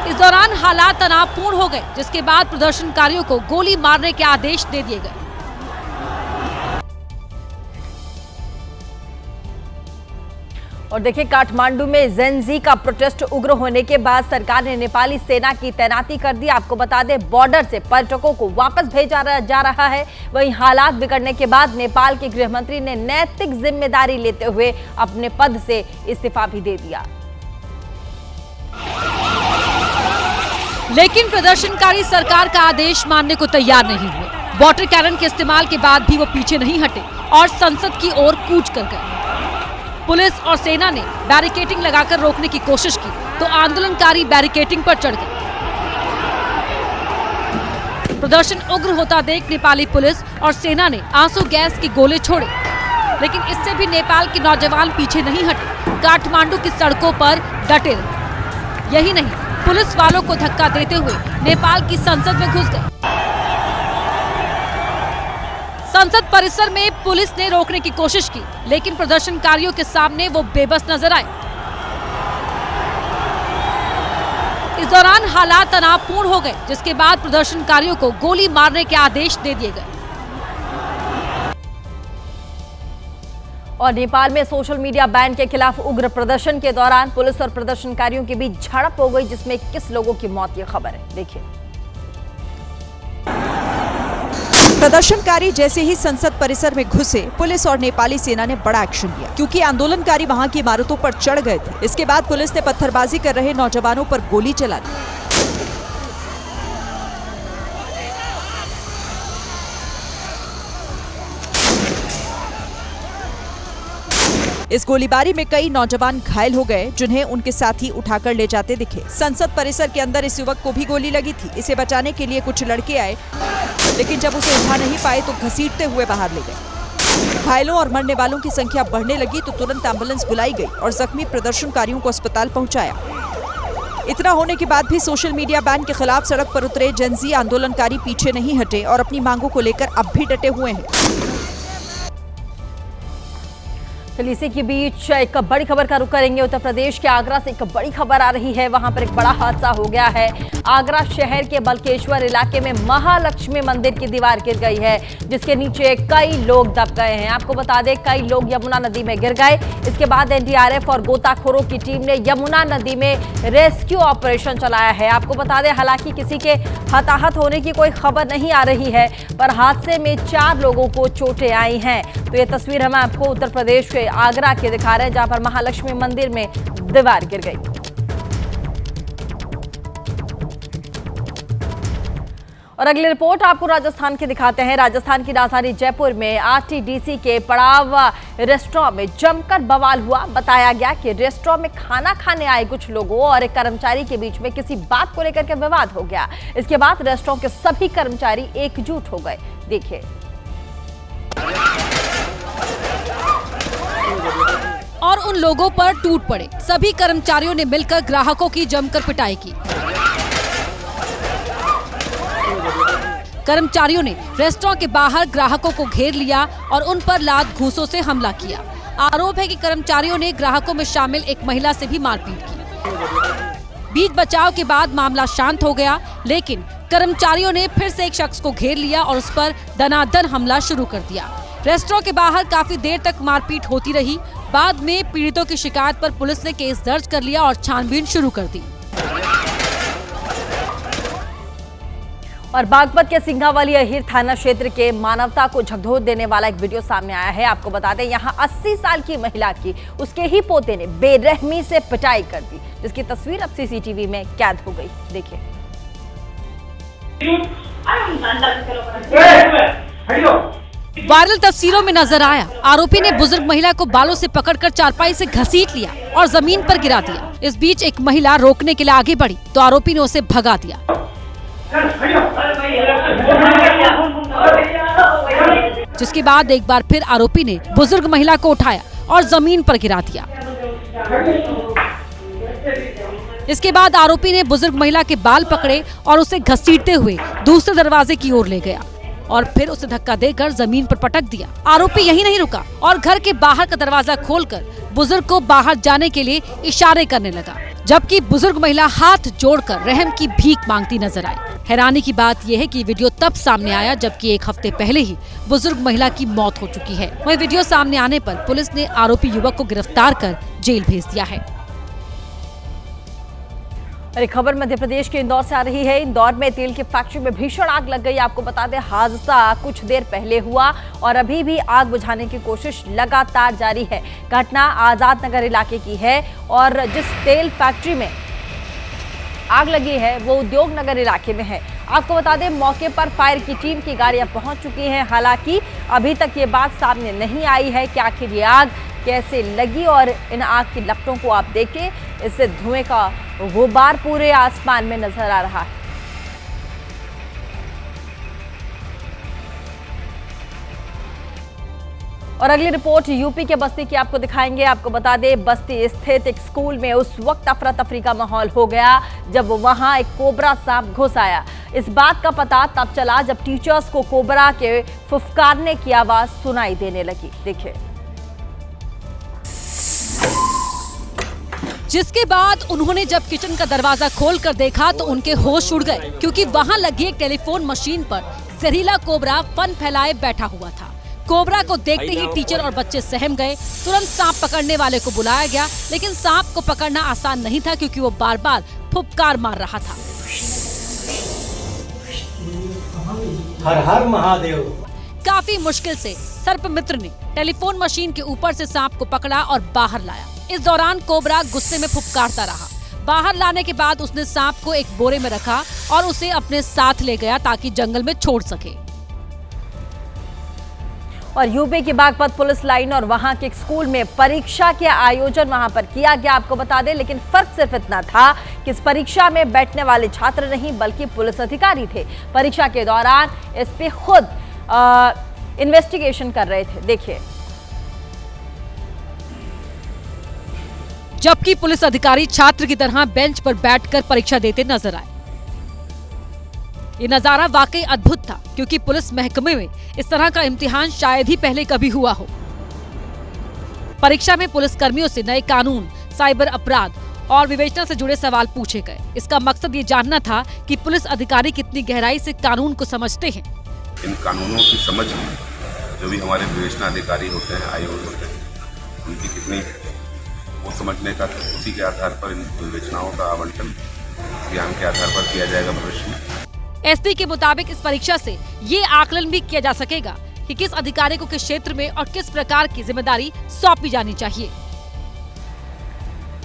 इस दौरान हालात तनावपूर्ण हो गए, जिसके बाद प्रदर्शनकारियों को गोली मारने के आदेश दे दिए गए। और देखिए, काठमांडू में जेन-जी का प्रोटेस्ट उग्र होने के बाद सरकार ने नेपाली सेना की तैनाती कर दी। आपको बता दें, बॉर्डर से पर्यटकों को वापस भेजा जा रहा है। वहीं हालात बिगड़ने के बाद नेपाल के गृह मंत्री ने नैतिक जिम्मेदारी लेते हुए अपने पद से इस्तीफा भी दे दिया। लेकिन प्रदर्शनकारी सरकार का आदेश मानने को तैयार नहीं हुए। वाटर कैनन के इस्तेमाल के बाद भी वो पीछे नहीं हटे और संसद की ओर कूच कर गए। पुलिस और सेना ने बैरिकेडिंग लगाकर रोकने की कोशिश की तो आंदोलनकारी बैरिकेडिंग पर चढ़ गए। प्रदर्शन उग्र होता देख नेपाली पुलिस और सेना ने आंसू गैस के गोले छोड़े, लेकिन इससे भी नेपाल के नौजवान पीछे नहीं हटे, काठमांडू की सड़कों पर डटे रहे। यही नहीं, पुलिस वालों को धक्का देते हुए नेपाल की संसद में घुस गए। संसद परिसर में पुलिस ने रोकने की कोशिश की, लेकिन प्रदर्शनकारियों के सामने वो बेबस नजर आए। इस दौरान हालात तनावपूर्ण हो गए, जिसके बाद प्रदर्शनकारियों को गोली मारने के आदेश दे दिए गए। और नेपाल में सोशल मीडिया बैन के खिलाफ उग्र प्रदर्शन के दौरान पुलिस और प्रदर्शनकारियों के बीच झड़प हो गई, जिसमें 21 लोगों की मौत की खबर है। देखिए, प्रदर्शनकारी जैसे ही संसद परिसर में घुसे, पुलिस और नेपाली सेना ने बड़ा एक्शन लिया, क्योंकि आंदोलनकारी वहां की इमारतों पर चढ़ गए थे। इसके बाद पुलिस ने पत्थरबाजी कर रहे नौजवानों पर गोली चला दी। इस गोलीबारी में कई नौजवान घायल हो गए, जिन्हें उनके साथी उठाकर ले जाते दिखे। संसद परिसर के अंदर इस युवक को भी गोली लगी थी। इसे बचाने के लिए कुछ लड़के आए, लेकिन जब उसे उठा नहीं पाए तो घसीटते हुए बाहर ले गए। घायलों और मरने वालों की संख्या बढ़ने लगी तो तुरंत एम्बुलेंस बुलाई गई और जख्मी प्रदर्शनकारियों को अस्पताल पहुंचाया। इतना होने के बाद भी सोशल मीडिया बैन के खिलाफ सड़क पर उतरे जेन-जी आंदोलनकारी पीछे नहीं हटे और अपनी मांगों को लेकर अब भी डटे हुए हैं। चलिए, इसी के बीच एक बड़ी खबर का रुख करेंगे। उत्तर प्रदेश के आगरा से एक बड़ी खबर आ रही है। वहां पर एक बड़ा हादसा हो गया है। आगरा शहर के बलकेश्वर इलाके में महालक्ष्मी मंदिर की दीवार गिर गई है, जिसके नीचे कई लोग दब गए हैं। आपको बता दें, कई लोग यमुना नदी में गिर गए। इसके बाद एनडीआरएफ और गोताखोरों की टीम ने यमुना नदी में रेस्क्यू ऑपरेशन चलाया है। आपको बता दें, हालांकि किसी के हताहत होने की कोई खबर नहीं आ रही है, पर हादसे में 4 लोगों को चोटें आई हैं। तो ये तस्वीर हम आपको उत्तर प्रदेश के आगरा के दिखा रहे हैं, जहां पर महालक्ष्मी मंदिर में दीवार गिर गई। और अगली रिपोर्ट आपको राजस्थान की दिखाते हैं। राजस्थान की राजधानी जयपुर में आरटीडीसी के पड़ाव रेस्टोरेंट में जमकर बवाल हुआ। बताया गया कि रेस्टोरेंट में खाना खाने आए कुछ लोगों और एक कर्मचारी के बीच में किसी बात को लेकर के विवाद हो गया। इसके बाद रेस्टोरेंट के सभी कर्मचारी एकजुट हो गए। देखिए, और उन लोगों पर टूट पड़े। सभी कर्मचारियों ने मिलकर ग्राहकों की जमकर पिटाई की। कर्मचारियों ने रेस्टोरेंट के बाहर ग्राहकों को घेर लिया और उन पर लात घूंसों से हमला किया। आरोप है कि कर्मचारियों ने ग्राहकों में शामिल एक महिला से भी मारपीट की। बीच बचाव के बाद मामला शांत हो गया, लेकिन कर्मचारियों ने फिर से एक शख्स को घेर लिया और उस पर दनादन हमला शुरू कर दिया। रेस्टोरेंट के बाहर काफी देर तक मारपीट होती रही। बाद में पीड़ितों की शिकायत पर पुलिस ने केस दर्ज कर लिया और छानबीन शुरू कर दी। और बागपत के सिंघावाली अहीर थाना क्षेत्र के मानवता को झकझोर देने वाला एक वीडियो सामने आया है। आपको बता दें, यहाँ 80 साल की महिला की उसके ही पोते ने बेरहमी से पिटाई कर दी, जिसकी तस्वीर अब सीसीटीवी में कैद हो गई। देखिए, वायरल तस्वीरों में नजर आया, आरोपी ने बुजुर्ग महिला को बालों से पकड़कर चारपाई से घसीट लिया और जमीन पर गिरा दिया। इस बीच एक महिला रोकने के लिए आगे बढ़ी तो आरोपी ने उसे भगा दिया। जिसके बाद एक बार फिर आरोपी ने बुजुर्ग महिला को उठाया और जमीन पर गिरा दिया। इसके बाद आरोपी ने बुजुर्ग महिला के बाल पकड़े और उसे घसीटते हुए दूसरे दरवाजे की ओर ले गया और फिर उसे धक्का देकर जमीन पर पटक दिया। आरोपी यहीं नहीं रुका और घर के बाहर का दरवाजा खोलकर बुजुर्ग को बाहर जाने के लिए इशारे करने लगा, जबकि बुजुर्ग महिला हाथ जोड़कर रहम की भीख मांगती नजर आई। हैरानी की बात यह है कि वीडियो तब सामने आया जबकि एक हफ्ते पहले ही बुजुर्ग महिला की मौत हो चुकी है। वहीं वीडियो सामने आने पर पुलिस ने आरोपी युवक को गिरफ्तार कर जेल भेज दिया है। और एक खबर मध्य प्रदेश के इंदौर से आ रही है। इंदौर में तेल की फैक्ट्री में भीषण आग लग गई। आपको बता दें, हादसा कुछ देर पहले हुआ और अभी भी आग बुझाने की कोशिश लगातार जारी है। घटना आजाद नगर इलाके की है और जिस तेल फैक्ट्री में आग लगी है वो उद्योग नगर इलाके में है। आपको बता दें, मौके पर फायर की टीम की गाड़ियां पहुंच चुकी हैं। हालांकि अभी तक ये बात सामने नहीं आई है कि आखिर ये आग कैसे लगी और इन आग की लपटों को आप देखें, इससे धुएं का गुबार पूरे आसमान में नजर आ रहा है। और अगली रिपोर्ट यूपी के बस्ती की आपको दिखाएंगे। आपको बता दें, बस्ती स्थित एक स्कूल में उस वक्त अफरा तफरी का माहौल हो गया जब वहां एक कोबरा सांप घुस आया। इस बात का पता तब चला जब टीचर्स को कोबरा के फुफकारने की आवाज सुनाई देने लगी। देखिए, जिसके बाद उन्होंने जब किचन का दरवाजा खोलकर देखा तो उनके होश उड़ गए, क्योंकि वहां लगी एक टेलीफोन मशीन पर जहरीला कोबरा फन फैलाए बैठा हुआ था। कोबरा को देखते ही टीचर और बच्चे सहम गए। तुरंत सांप पकड़ने वाले को बुलाया गया, लेकिन सांप को पकड़ना आसान नहीं था क्योंकि वो बार बार फुफकार मार रहा था। हर हर महादेव। काफी मुश्किल से सर्पमित्र ने टेलीफोन मशीन के ऊपर से सांप को पकड़ा और बाहर लाया। इस दौरान कोबरा गुस्से में फुफकारता रहा। बाहर लाने के बाद उसने सांप को एक बोरे में रखा और उसे अपने साथ ले गया ताकि जंगल में छोड़ सके। और यूपी की बागपत पुलिस लाइन और वहां के एक स्कूल में परीक्षा के आयोजन वहां पर किया गया। आपको बता दें, लेकिन फर्क सिर्फ इतना था कि इस परीक्षा में बैठने वाले छात्र नहीं बल्कि पुलिस अधिकारी थे। परीक्षा के दौरान इस पे खुद इन्वेस्टिगेशन कर रहे थे। देखिए, जबकि पुलिस अधिकारी छात्र की तरह बेंच पर बैठकर परीक्षा देते नजर आए। ये नजारा वाकई अद्भुत था, क्योंकि पुलिस महकमे में इस तरह का इम्तिहान शायद ही पहले कभी हुआ हो। परीक्षा में पुलिस कर्मियों से नए कानून, साइबर अपराध और विवेचना से जुड़े सवाल पूछे गए। इसका मकसद ये जानना था कि पुलिस अधिकारी कितनी गहराई से कानून को समझते हैं। इन कानूनों की समझ में जो भी हमारे विवेचना अधिकारी होते हैं, आयोग होते हैं, उनकी कितनी वो समझने का, उसी के आधार पर इन विवेचनाओं का आवंटन ज्ञान के आधार पर किया जाएगा भविष्य में। एसपी के मुताबिक इस परीक्षा से ये आकलन भी किया जा सकेगा कि किस अधिकारी को किस क्षेत्र में और किस प्रकार की जिम्मेदारी सौंपी जानी चाहिए।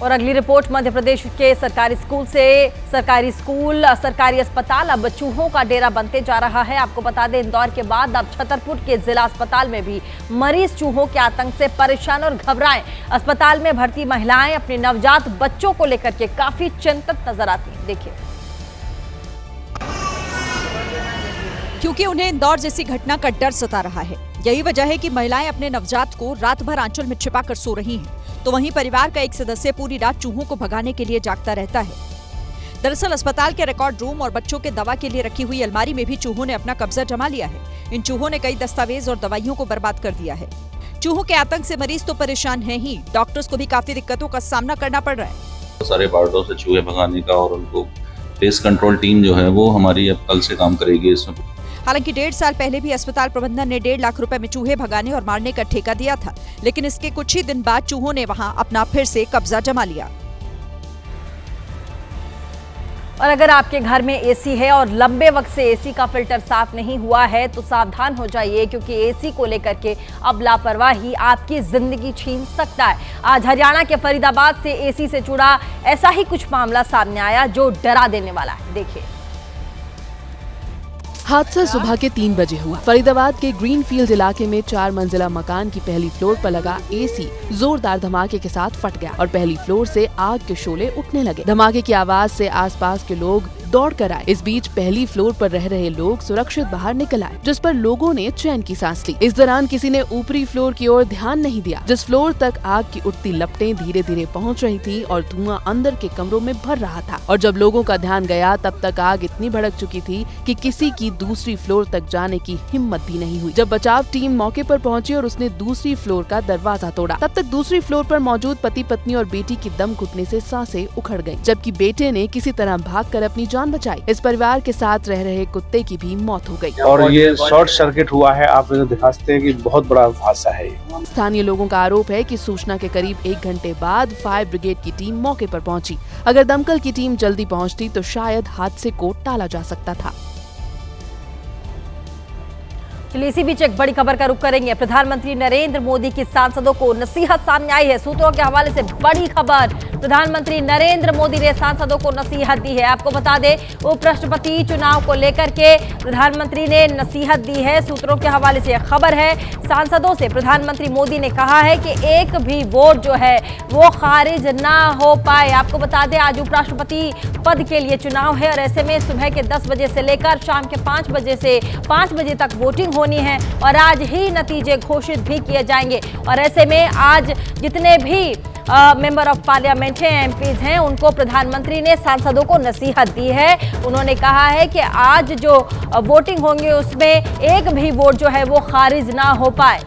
और अगली रिपोर्ट मध्य प्रदेश के सरकारी स्कूल से। सरकारी अस्पताल अब चूहों का डेरा बनते जा रहा है। आपको बता दें, इंदौर के बाद अब छतरपुर के जिला अस्पताल में भी मरीज चूहों के आतंक से परेशान और घबराए। अस्पताल में भर्ती महिलाएं अपने नवजात बच्चों को लेकर के काफी चिंतित नजर आती हैं। देखिए, क्योंकि उन्हें इंदौर जैसी घटना का डर सता रहा है। यही वजह है कि महिलाएं अपने नवजात को रात भर आंचल में छिपाकर सो रही हैं। तो वहीं परिवार का एक सदस्य पूरी रात चूहों को भगाने के लिए जागता रहता है। दरअसल अस्पताल के रिकॉर्ड रूम और बच्चों के दवा के लिए रखी हुई अलमारी में भी चूहों ने अपना कब्जा जमा लिया है। इन चूहों ने कई दस्तावेज और दवाइयों को बर्बाद कर दिया है। चूहों के आतंक से मरीज तो परेशान है ही, डॉक्टर्स को भी काफी दिक्कतों का सामना करना पड़ रहा है। सारे वार्डों से चूहे भगाने का और उनको पेस्ट कंट्रोल टीम जो है वो हमारी अब कल से काम करेगी इसमें। हालांकि 1.5 साल पहले भी अस्पताल प्रबंधन ने 1.5 लाख रुपए में चूहे भगाने और मारने का ठेका दिया था, लेकिन इसके कुछ ही दिन बाद चूहों ने वहां अपना फिर से कब्जा जमा लिया। और अगर आपके घर में एसी है और लंबे वक्त से एसी का फिल्टर साफ नहीं हुआ है तो सावधान हो जाइए, क्योंकि एसी को लेकर के अब लापरवाही आपकी जिंदगी छीन सकता है। आज हरियाणा के फरीदाबाद से एसी से जुड़ा ऐसा ही कुछ मामला सामने आया जो डरा देने वाला है। देखिए, हादसा सुबह के 3 बजे हुआ। फरीदाबाद के ग्रीनफील्ड इलाके में 4 मंजिला मकान की पहली फ्लोर पर लगा एसी जोरदार धमाके के साथ फट गया और पहली फ्लोर से आग के शोले उठने लगे। धमाके की आवाज से आसपास के लोग दौड़ कर आए। इस बीच पहली फ्लोर पर रह रहे लोग सुरक्षित बाहर निकल आए, जिस पर लोगों ने चैन की सांस ली। इस दौरान किसी ने ऊपरी फ्लोर की ओर ध्यान नहीं दिया। जिस फ्लोर तक आग की उठती लपटें धीरे धीरे पहुंच रही थी और धुआं अंदर के कमरों में भर रहा था, और जब लोगों का ध्यान गया तब तक आग इतनी भड़क चुकी थी कि किसी की दूसरी फ्लोर तक जाने की हिम्मत भी नहीं हुई। जब बचाव टीम मौके पर पहुंची और उसने दूसरी फ्लोर का दरवाजा तोड़ा, तब तक दूसरी फ्लोर पर मौजूद पति पत्नी और बेटी की दम घुटने से सांसें उखड़ गईं, जबकि बेटे ने किसी तरह भागकर अपनी जान बचाई। इस परिवार के साथ रह रहे कुत्ते की भी मौत हो गई। और ये शॉर्ट सर्किट हुआ है, आप दिखा सकते हैं कि बहुत बड़ा हादसा है। स्थानीय लोगों का आरोप है कि सूचना के करीब 1 घंटे बाद फायर ब्रिगेड की टीम मौके पर पहुंची। अगर दमकल की टीम जल्दी पहुंचती तो शायद हादसे को टाला जा सकता था। चलिए इसी बीच एक बड़ी खबर का रुख करेंगे। प्रधानमंत्री नरेंद्र मोदी की सांसदों को नसीहत सामने आई है। सूत्रों के हवाले से बड़ी खबर, प्रधानमंत्री नरेंद्र मोदी ने सांसदों को नसीहत दी है। आपको बता दें, उपराष्ट्रपति चुनाव को लेकर के प्रधानमंत्री ने नसीहत दी है। सूत्रों के हवाले से यह खबर है। सांसदों से प्रधानमंत्री मोदी ने कहा है कि एक भी वोट जो है वो खारिज ना हो पाए। आपको बता दें, आज उपराष्ट्रपति पद के लिए चुनाव है और ऐसे में सुबह के 10 बजे से लेकर शाम के 5 बजे से 5 बजे तक वोटिंग होनी है और आज ही नतीजे घोषित भी किए जाएंगे। और ऐसे में आज जितने भी मेंबर ऑफ पार्लियामेंट हैं, एमपीज हैं, उनको प्रधानमंत्री ने सांसदों को नसीहत दी है। उन्होंने कहा है कि आज जो वोटिंग होंगे उसमें एक भी वोट जो है वो खारिज ना हो पाए।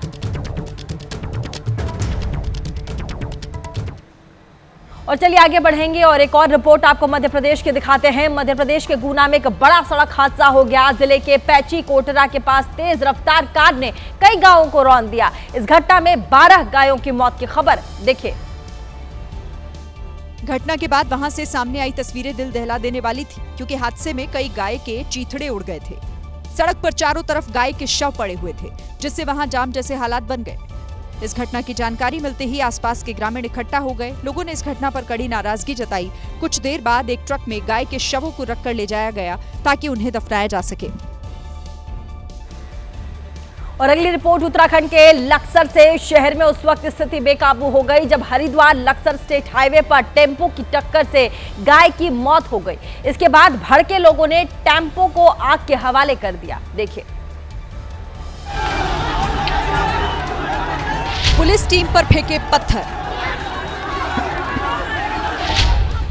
और चलिए आगे बढ़ेंगे और एक और रिपोर्ट आपको मध्य प्रदेश के दिखाते हैं। मध्य प्रदेश के गुना में एक बड़ा सड़क हादसा हो गया। जिले के पैची कोटरा के पास तेज रफ्तार कार ने कई गांवों को रौंद दिया। इस घटना में 12 गायों की मौत की खबर देखिए। घटना के बाद वहां से सामने आई तस्वीरें दिल दहला देने वाली थी, क्योंकि हादसे में कई गाय के चीथड़े उड़ गए थे। सड़क पर चारों तरफ गाय के शव पड़े हुए थे, जिससे वहां जाम जैसे हालात बन गए। इस घटना की जानकारी मिलते ही आसपास के ग्रामीण इकट्ठा हो गए। लोगों ने इस घटना पर कड़ी नाराजगी जताई। कुछ देर बाद एक ट्रक में गाय के शवों को रखकर ले जाया गया ताकि उन्हें दफनाया जा सके। और अगली रिपोर्ट उत्तराखंड के लक्सर से। शहर में उस वक्त स्थिति बेकाबू हो गई जब हरिद्वार लक्सर स्टेट हाईवे पर टेम्पो की टक्कर से गाय की मौत हो गई। इसके बाद भड़के लोगों ने टेम्पो को आग के हवाले कर दिया। देखिए, पुलिस टीम पर फेंके पत्थर,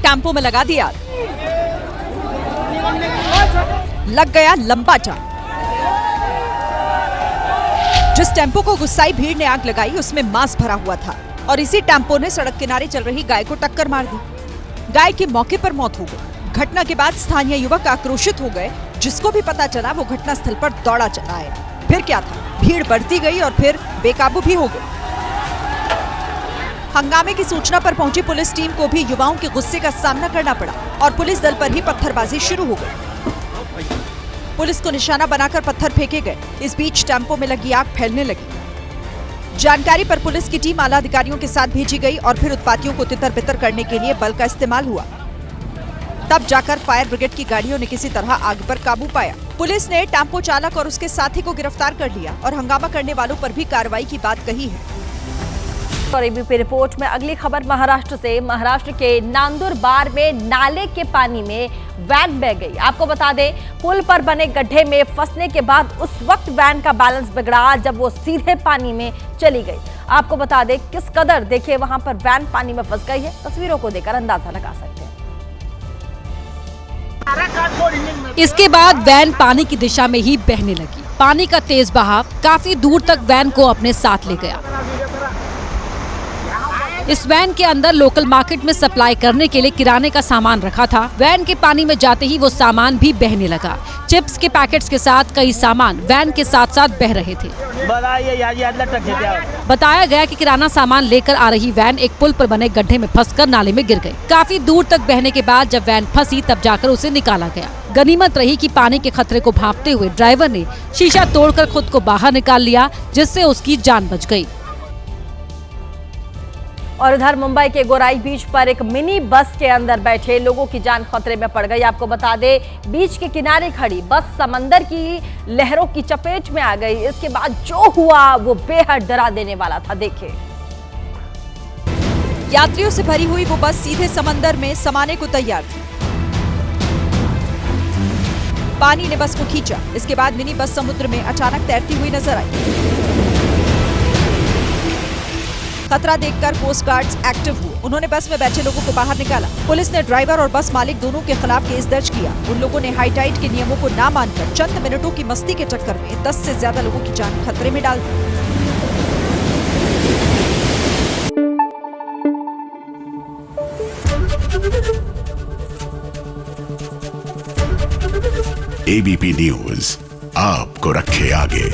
टेम्पो में लगा दिया, लग गया लंबा जाम। जिस टेम्पो को गुस्साई भीड़ ने आग लगाई उसमें मांस भरा हुआ था और इसी टेम्पो ने सड़क किनारे चल रही गाय को टक्कर मार दी। गाय की मौके पर मौत हो गई। घटना के बाद स्थानीय युवक आक्रोशित हो गए। जिसको भी पता चला वो घटनास्थल पर दौड़ा चला आया। फिर क्या था, भीड़ बढ़ती गई और फिर बेकाबू भी हो गई। हंगामे की सूचना पर पहुंची पुलिस टीम को भी युवाओं के गुस्से का सामना करना पड़ा और पुलिस दल पर ही पत्थरबाजी शुरू हो गई। पुलिस को निशाना बनाकर पत्थर फेंके गए। इस बीच टेम्पो में लगी आग फैलने लगी। जानकारी पर पुलिस की टीम आला अधिकारियों के साथ भेजी गई और फिर उत्पातियों को तितर-बितर करने के लिए बल का इस्तेमाल हुआ। तब जाकर फायर ब्रिगेड की गाड़ियों ने किसी तरह आग पर काबू पाया। पुलिस ने टेम्पो चालक और उसके साथी को गिरफ्तार कर लिया और हंगामा करने वालों पर भी कार्रवाई की बात कही है। और एबीपी रिपोर्ट में अगली खबर महाराष्ट्र से। महाराष्ट्र के नांदुरबार में नाले के पानी में वैन बह गई। आपको बता दें, पुल पर बने गड्ढे में फंसने के बाद उस वक्त वैन का बैलेंस बिगड़ा जब वो सीधे पानी में चली गई। आपको बता दें किस कदर, देखिए वहां पर वैन पानी में फंस गई है। तस्वीरों को देखकर अंदाजा लगा सकते हैं। इसके बाद वैन पानी की दिशा में ही बहने लगी। पानी का तेज बहाव काफी दूर तक वैन को अपने साथ ले गया। इस वैन के अंदर लोकल मार्केट में सप्लाई करने के लिए किराने का सामान रखा था। वैन के पानी में जाते ही वो सामान भी बहने लगा। चिप्स के पैकेट्स के साथ कई सामान वैन के साथ साथ बह रहे थे। बताया गया कि किराना सामान लेकर आ रही वैन एक पुल पर बने गड्ढे में फंसकर नाले में गिर गई। काफी दूर तक बहने के बाद जब वैन फंसी तब जाकर उसे निकाला गया। गनीमत रही कि पानी के खतरे को भांपते हुए ड्राइवर ने शीशा तोड़कर खुद को बाहर निकाल लिया, जिससे उसकी जान बच गई। और उधर मुंबई के गोराई बीच पर एक मिनी बस के अंदर बैठे लोगों की जान खतरे में पड़ गई। आपको बता दें, बीच के किनारे खड़ी बस समंदर की लहरों की चपेट में आ गई। इसके बाद जो हुआ वो बेहद डरा देने वाला था। देखिए, यात्रियों से भरी हुई वो बस सीधे समंदर में समाने को तैयार थी। पानी ने बस को खींचा। इसके बाद मिनी बस समुद्र में अचानक तैरती हुई नजर आई। खतरा देखकर कोस्ट गार्ड्स एक्टिव हुए। उन्होंने बस में बैठे लोगों को बाहर निकाला। पुलिस ने ड्राइवर और बस मालिक दोनों के खिलाफ केस दर्ज किया। उन लोगों ने हाई टाइड के नियमों को ना मानकर चंद मिनटों की मस्ती के चक्कर में 10 से ज्यादा लोगों की जान खतरे में डाल दी। एबीपी न्यूज आपको रखे आगे।